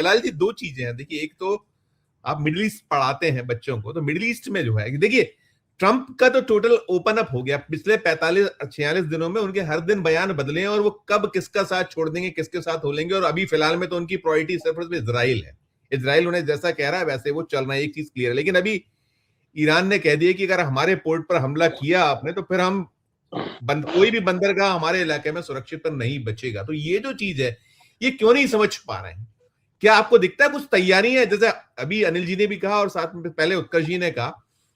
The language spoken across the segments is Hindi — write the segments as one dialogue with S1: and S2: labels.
S1: बिलाल जी, दो चीजें हैं। देखिए, एक तो आप मिडिल ईस्ट पढ़ाते हैं बच्चों को, तो मिडिल ईस्ट में जो है, देखिए ट्रंप का तो टोटल ओपन अप हो गया। पिछले 45-46 दिनों में उनके हर दिन बयान बदले हैं, और वो कब किसका साथ छोड़ देंगे, किसके साथ हो लेंगे। और अभी फिलहाल में तो उनकी प्रायोरिटी सिर्फ इसराइल है। इसराइल उन्हें जैसा कह रहा है वैसे वो चल रहा है, एक चीज क्लियर है। लेकिन अभी ईरान ने कह दिया कि अगर हमारे पोर्ट पर हमला किया आपने, तो फिर हम कोई भी बंदरगाह हमारे इलाके में सुरक्षित पर नहीं बचेगा। तो ये जो चीज है, ये क्यों नहीं समझ पा रहे हैं? क्या आपको दिखता है कुछ तैयारी है? जैसे अभी अनिल जी ने भी कहा और साथ में पहले उत्कर्ष जी ने कहा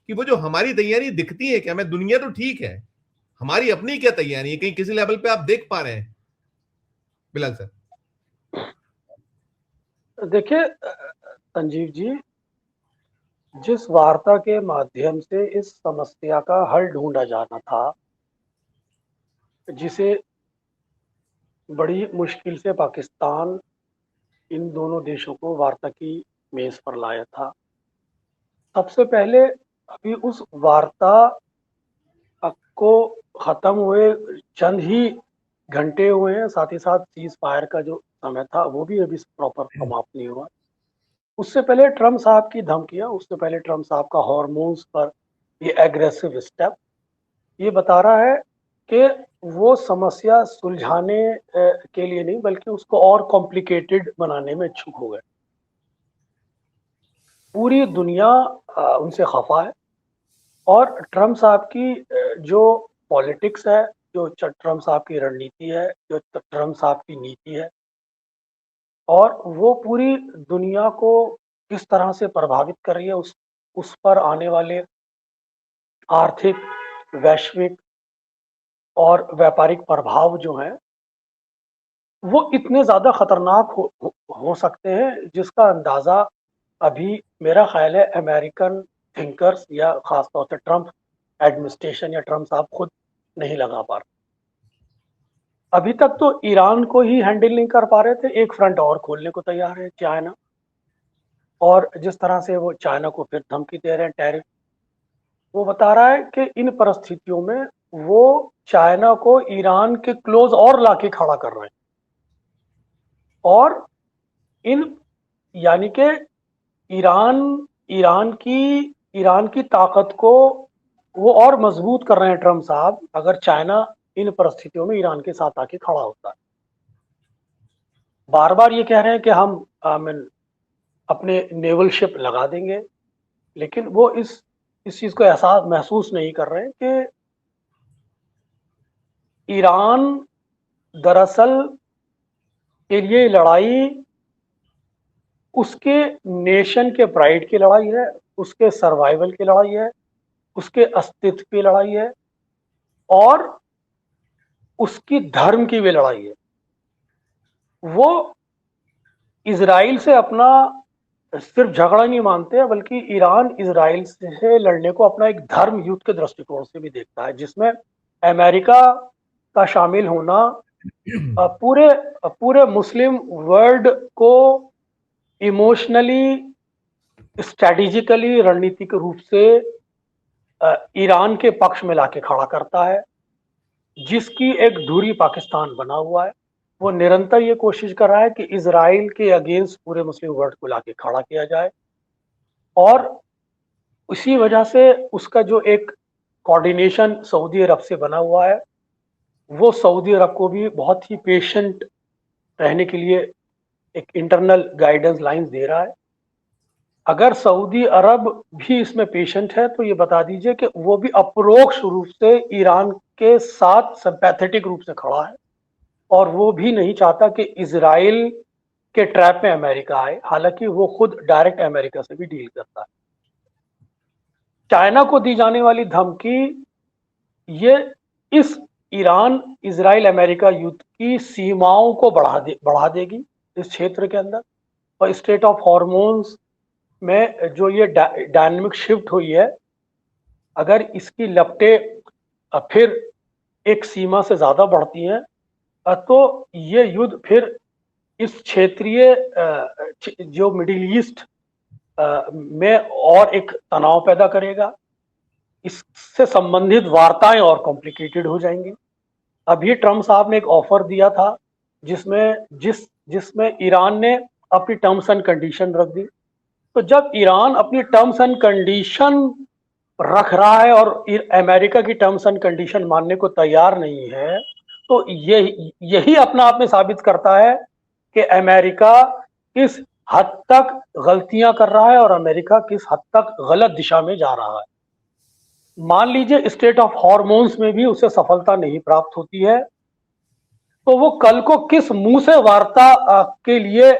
S1: कि वो जो हमारी तैयारी दिखती है क्या, मैं दुनिया तो ठीक है, हमारी अपनी क्या तैयारी है? कहीं किसी लेवल पे आप देख पा रहे हैं बिलाल सर?
S2: देखिए संजीव जी, जिस वार्ता के माध्यम से इस समस्या का हल ढूंढा जाना था, जिसे बड़ी मुश्किल से पाकिस्तान इन दोनों देशों को वार्ता की मेज पर लाया था, सबसे पहले अभी उस वार्ता को खत्म हुए चंद ही घंटे हुए हैं, साथ ही साथ सीज फायर का जो समय था वो भी अभी प्रॉपर समाप्त नहीं हुआ। उससे पहले ट्रम्प साहब की धमकियां, उससे पहले ट्रम्प साहब का हॉर्मोन्स पर ये एग्रेसिव स्टेप, ये बता रहा है कि वो समस्या सुलझाने के लिए नहीं बल्कि उसको और कॉम्प्लिकेटेड बनाने में इच्छुक हो गए। पूरी दुनिया उनसे खफा है, और ट्रम्प साहब की जो पॉलिटिक्स है, जो ट्रम्प साहब की रणनीति है, जो ट्रम्प साहब की नीति है, और वो पूरी दुनिया को किस तरह से प्रभावित कर रही है, उस पर आने वाले आर्थिक, वैश्विक और व्यापारिक प्रभाव जो हैं वो इतने ज्यादा खतरनाक हो सकते हैं, जिसका अंदाजा अभी मेरा ख्याल है अमेरिकन थिंकर्स या खासतौर से ट्रम्प एडमिनिस्ट्रेशन या ट्रम्प साहब खुद नहीं लगा पा रहे। अभी तक तो ईरान को ही हैंडल नहीं कर पा रहे थे, एक फ्रंट और खोलने को तैयार है चाइना, और जिस तरह से वो चाइना को फिर धमकी दे रहे हैं टैरिफ, वो बता रहा है कि इन परिस्थितियों में वो चाइना को ईरान के क्लोज और लाके खड़ा कर रहे हैं, और इन यानी कि ईरान ईरान की ताकत को वो और मजबूत कर रहे हैं ट्रम्प साहब, अगर चाइना इन परिस्थितियों में ईरान के साथ आके खड़ा होता है। बार बार ये कह रहे हैं कि हम अपने नेवल शिप लगा देंगे, लेकिन वो इस चीज को एहसास महसूस नहीं कर रहे हैं कि ईरान दरअसल के लिए लड़ाई उसके नेशन के प्राइड की लड़ाई है, उसके सर्वाइवल की लड़ाई है, उसके अस्तित्व की लड़ाई है, और उसकी धर्म की भी लड़ाई है। वो इजराइल से अपना सिर्फ झगड़ा नहीं मानते हैं, बल्कि ईरान इजराइल से लड़ने को अपना एक धर्म युद्ध के दृष्टिकोण से भी देखता है, जिसमें अमेरिका का शामिल होना पूरे पूरे मुस्लिम वर्ल्ड को इमोशनली, स्ट्रेटेजिकली, रणनीतिक रूप से ईरान के पक्ष में लाके खड़ा करता है, जिसकी एक धुरी पाकिस्तान बना हुआ है। वो निरंतर ये कोशिश कर रहा है कि इजराइल के अगेंस्ट पूरे मुस्लिम वर्ल्ड को लाके खड़ा किया जाए, और उसी वजह से उसका जो एक कोऑर्डिनेशन सऊदी अरब से बना हुआ है, वो सऊदी अरब को भी बहुत ही पेशेंट रहने के लिए एक इंटरनल गाइडेंस लाइंस दे रहा है। अगर सऊदी अरब भी इसमें पेशेंट है तो ये बता दीजिए कि वो भी अपरोक्ष रूप से ईरान के साथ सिंपैथेटिक रूप से खड़ा है, और वो भी नहीं चाहता कि इजराइल के ट्रैप में अमेरिका आए, हालांकि वो खुद डायरेक्ट अमेरिका से भी डील करता है। चाइना को दी जाने वाली धमकी ये इस ईरान इजराइल अमेरिका युद्ध की सीमाओं को बढ़ा देगी इस क्षेत्र के अंदर, और स्टेट ऑफ हॉर्मोन्स में जो ये डायनामिक शिफ्ट हुई है, अगर इसकी लपटें फिर एक सीमा से ज्यादा बढ़ती हैं तो ये युद्ध फिर इस क्षेत्रीय जो मिडिल ईस्ट में और एक तनाव पैदा करेगा। इससे संबंधित वार्ताएं और कॉम्प्लिकेटेड हो जाएंगी। अभी ट्रम्प साहब ने एक ऑफर दिया था जिसमें ईरान ने अपनी टर्म्स एंड कंडीशन रख दी। तो जब ईरान अपनी टर्म्स एंड कंडीशन रख रहा है और अमेरिका की टर्म्स एंड कंडीशन मानने को तैयार नहीं है, तो यही अपने आप में साबित करता है कि अमेरिका किस हद तक गलतियां कर रहा है और अमेरिका किस हद तक गलत दिशा में जा रहा है। मान लीजिए स्टेट ऑफ हॉर्मोन्स में भी उसे सफलता नहीं प्राप्त होती है, तो वो कल को किस मुंह से वार्ता के लिए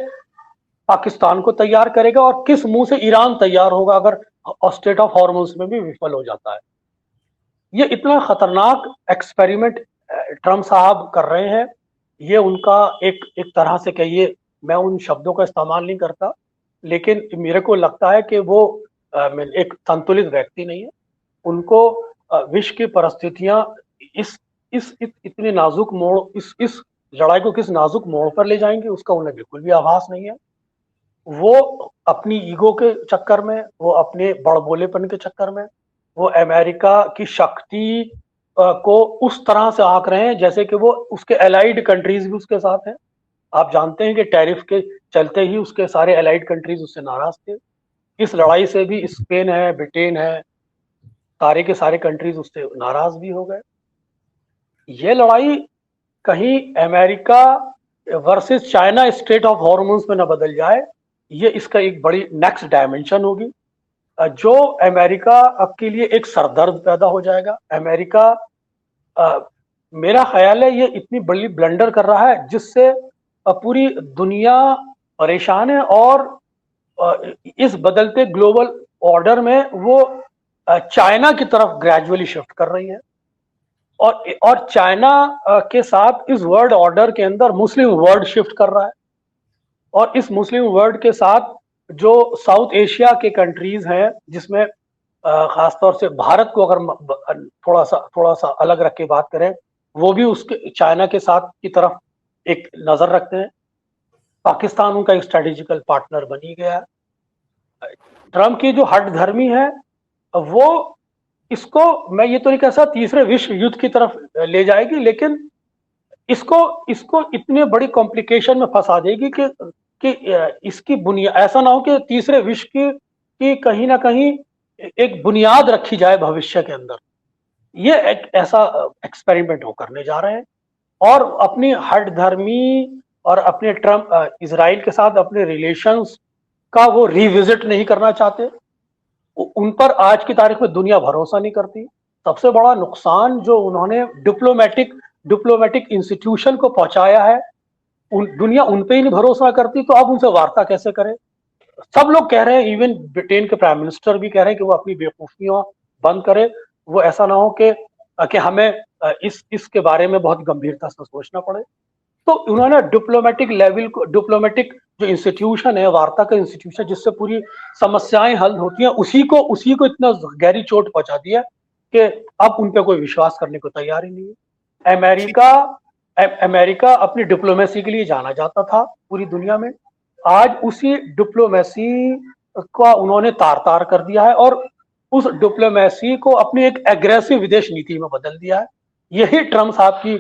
S2: पाकिस्तान को तैयार करेगा और किस मुंह से ईरान तैयार होगा अगर स्टेट ऑफ हॉर्मोन्स में भी विफल हो जाता है। ये इतना खतरनाक एक्सपेरिमेंट ट्रम्प साहब कर रहे हैं। ये उनका एक तरह से कहिए, मैं उन शब्दों का इस्तेमाल नहीं करता, लेकिन मेरे को लगता है कि वो एक संतुलित व्यक्ति नहीं है। उनको विश्व की परिस्थितियां इस इतने नाजुक मोड़, इस लड़ाई को किस नाजुक मोड़ पर ले जाएंगे उसका उन्हें बिल्कुल भी आभास नहीं है। वो अपनी ईगो के चक्कर में, वो अपने बड़बोलेपन के चक्कर में, वो अमेरिका की शक्ति को उस तरह से आंक रहे हैं जैसे कि वो उसके एलाइड कंट्रीज भी उसके साथ हैं। आप जानते हैं कि टैरिफ के चलते ही उसके सारे एलाइड कंट्रीज उससे नाराज थे। इस लड़ाई से भी स्पेन है, ब्रिटेन है, सारे के सारे कंट्रीज उससे नाराज भी हो गए। ये लड़ाई कहीं America versus China state of hormones में न बदल जाए, ये इसका एक बड़ी नेक्स्ट डायमेंशन होगी जो अमेरिका के लिए एक सरदर्द पैदा हो जाएगा। अमेरिका मेरा ख्याल है ये इतनी बड़ी ब्लंडर कर रहा है जिससे पूरी दुनिया परेशान है और इस बदलते ग्लोबल ऑर्डर में वो चाइना की तरफ ग्रेजुअली शिफ्ट कर रही है और चाइना के साथ इस वर्ल्ड ऑर्डर के अंदर मुस्लिम वर्ल्ड शिफ्ट कर रहा है और इस मुस्लिम वर्ल्ड के साथ जो साउथ एशिया के कंट्रीज हैं, जिसमें खासतौर से भारत को अगर थोड़ा सा अलग रख के बात करें, वो भी उसके चाइना के साथ की तरफ एक नजर रखते हैं। पाकिस्तान उनका एक स्ट्रेटेजिकल पार्टनर बनी गया। ट्रम्प की जो हठधर्मी है वो इसको, मैं ये तो नहीं कह सकता तीसरे विश्व युद्ध की तरफ ले जाएगी, लेकिन इसको इतने बड़ी कॉम्प्लिकेशन में फंसा देगी कि इसकी बुनियाद ऐसा ना हो कि तीसरे विश्व की कहीं ना कहीं एक बुनियाद रखी जाए भविष्य के अंदर। ये एक ऐसा एक्सपेरिमेंट वो करने जा रहे हैं और अपनी हठधर्मी और अपने ट्रम्प इजराइल के साथ अपने रिलेशंस का वो रिविजिट नहीं करना चाहते। उन पर आज की तारीख में दुनिया भरोसा नहीं करती। सबसे बड़ा नुकसान जो उन्होंने डिप्लोमेटिक इंस्टीट्यूशन को पहुंचाया है, दुनिया उन पे ही नहीं भरोसा करती, तो अब उनसे वार्ता कैसे करें। सब लोग कह रहे हैं, इवन ब्रिटेन के प्राइम मिनिस्टर भी कह रहे हैं कि वो अपनी बेवकूफियां बंद करे। वो ऐसा ना हो कि हमें इसके बारे में बहुत गंभीरता से सोचना पड़े। तो उन्होंने डिप्लोमेटिक लेवल को, डिप्लोमेटिक जो इंस्टीट्यूशन है, वार्ता का इंस्टीट्यूशन जिससे पूरी समस्याएं हल होती हैं, उसी को इतना गहरी चोट पहुंचा दिया कि अब उन पे कोई विश्वास करने को तैयार ही नहीं है। अमेरिका अपनी डिप्लोमेसी के लिए जाना जाता था पूरी दुनिया में। आज उसी डिप्लोमेसी का उन्होंने तार कर दिया है और उस डिप्लोमेसी को अपनी एक एग्रेसिव विदेश नीति में बदल दिया है। यही ट्रम्प साहब की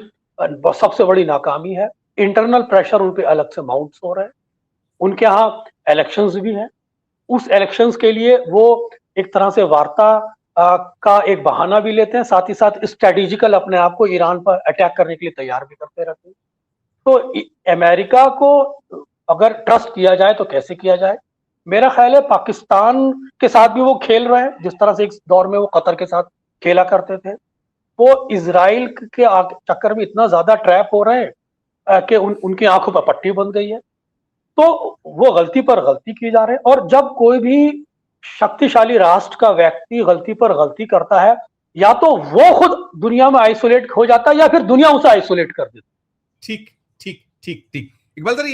S2: सबसे बड़ी नाकामी है। इंटरनल प्रेशर उन पे अलग से माउंट हो रहे हैं। उनके यहाँ इलेक्शंस भी हैं। उस इलेक्शंस के लिए वो एक तरह से वार्ता का एक बहाना भी लेते हैं, साथ ही साथ स्ट्रेटेजिकल अपने आप को ईरान पर अटैक करने के लिए तैयार भी करते रहते हैं। तो अमेरिका को अगर ट्रस्ट किया जाए तो कैसे किया जाए? मेरा ख्याल है पाकिस्तान के साथ भी वो खेल रहे हैं, जिस तरह से एक दौर में वो कतर के साथ खेला करते थे। वो इजराइल के चक्कर में इतना ज्यादा ट्रैप हो रहे हैं कि उनकी आंखों पर पट्टी बंध गई है। तो वो गलती पर गलती की जा रहे हैं और जब कोई भी शक्तिशाली राष्ट्र का व्यक्ति गलती पर गलती करता है, या तो वो खुद दुनिया में आइसोलेट हो जाता है या फिर दुनिया उसे आइसोलेट कर देती है।
S1: ठीक। इकबाल सर,